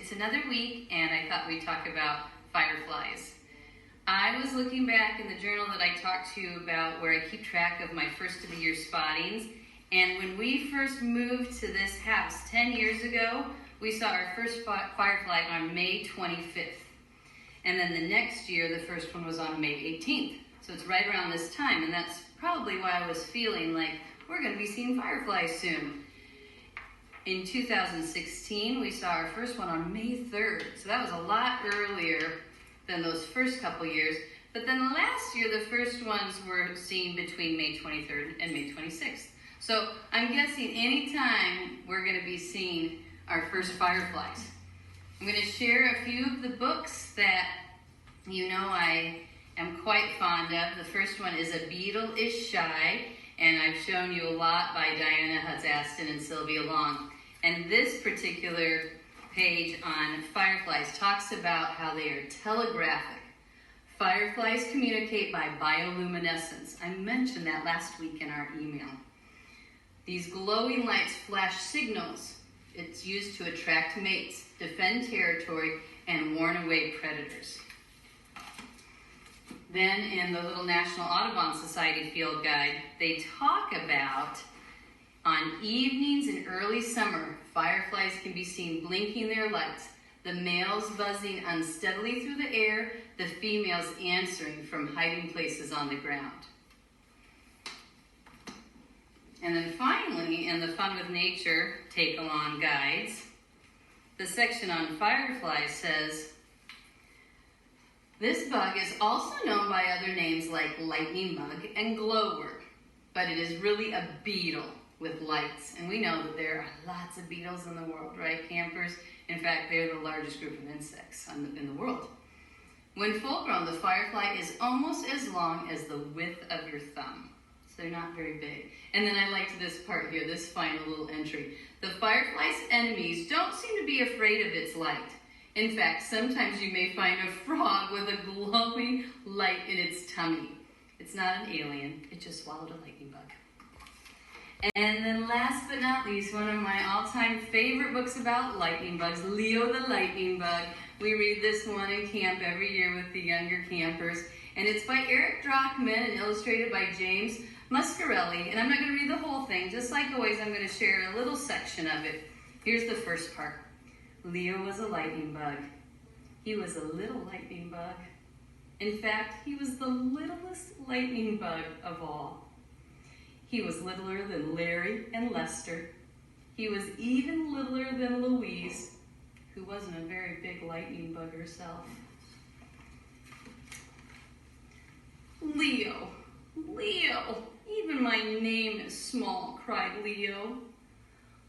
It's another week, and I thought we'd talk about fireflies. I was looking back in the journal that I talked to you about where I keep track of my first of the year spottings, and when we first moved to this house 10 years ago, we saw our first firefly on May 25th. And then the next year, the first one was on May 18th. So it's right around this time, and that's probably why I was feeling like we're going to be seeing fireflies soon. In 2016, we saw our first one on May 3rd. So that was a lot earlier than those first couple years. But then last year, the first ones were seen between May 23rd and May 26th. So I'm guessing anytime we're going to be seeing our first fireflies. I'm going to share a few of the books that you know I am quite fond of. The first one is A Beetle is Shy, and I've shown you a lot by Diana Hutz-Aston and Sylvia Long. And this particular page on fireflies talks about how they are telegraphic. Fireflies communicate by bioluminescence. I mentioned that last week in our email. These glowing lights flash signals. It's used to attract mates, defend territory, and warn away predators. Then in the little National Audubon Society Field Guide, they talk about on evenings in early summer, fireflies can be seen blinking their lights, the males buzzing unsteadily through the air, the females answering from hiding places on the ground. And then finally, in the Fun with Nature take-along guides, the section on fireflies says, this bug is also known by other names like lightning bug and glowworm, but it is really a beetle with lights. And we know that there are lots of beetles in the world, right, campers? In fact, they're the largest group of insects in the world. When full grown, the firefly is almost as long as the width of your thumb. So they're not very big. And then I liked this part here, this final little entry. The firefly's enemies don't seem to be afraid of its light. In fact, sometimes you may find a frog with a glowing light in its tummy. It's not an alien, it just swallowed a lightning bug. And then last but not least, one of my all-time favorite books about lightning bugs, Leo the Lightning Bug. We read this one in camp every year with the younger campers. And it's by Eric Drachman and illustrated by James Muscarelli. And I'm not going to read the whole thing. Just like always, I'm going to share a little section of it. Here's the first part. Leo was a lightning bug. He was a little lightning bug. In fact, he was the littlest lightning bug of all. He was littler than Larry and Lester. He was even littler than Louise, who wasn't a very big lightning bug herself. Leo, Leo, even my name is small, cried Leo.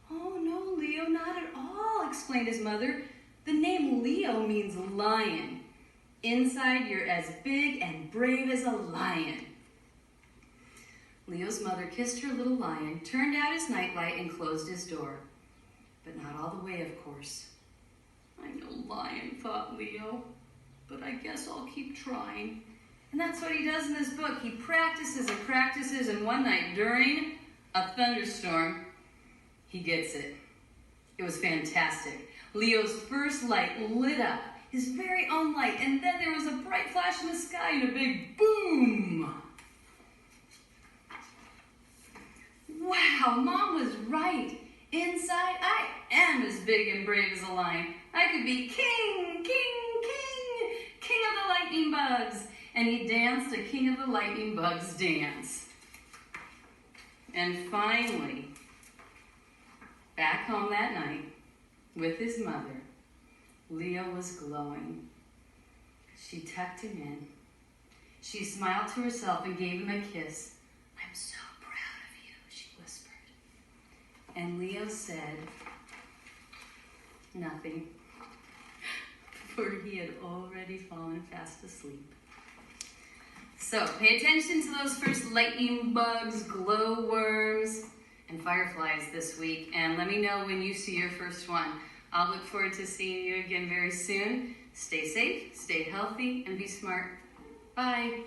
Oh no, Leo, not at all, explained his mother. The name Leo means lion. Inside, you're as big and brave as a lion. Leo's mother kissed her little lion, turned out his nightlight, and closed his door. But not all the way, of course. I'm no lion, thought Leo, but I guess I'll keep trying. And that's what he does in this book. He practices and practices, and one night during a thunderstorm, he gets it. It was fantastic. Leo's first light lit up, his very own light, and then there was a bright flash in the sky and a big boom. Wow, Mom was right. Inside, I am as big and brave as a lion. I could be king, king, king, king of the lightning bugs. And he danced a King of the Lightning Bugs dance. And finally, back home that night with his mother, Leo was glowing. She tucked him in. She smiled to herself and gave him a kiss. I'm so proud of you, she whispered. And Leo said nothing, for he had already fallen fast asleep. So pay attention to those first lightning bugs, glowworms, and fireflies this week. And let me know when you see your first one. I'll look forward to seeing you again very soon. Stay safe, stay healthy, and be smart. Bye.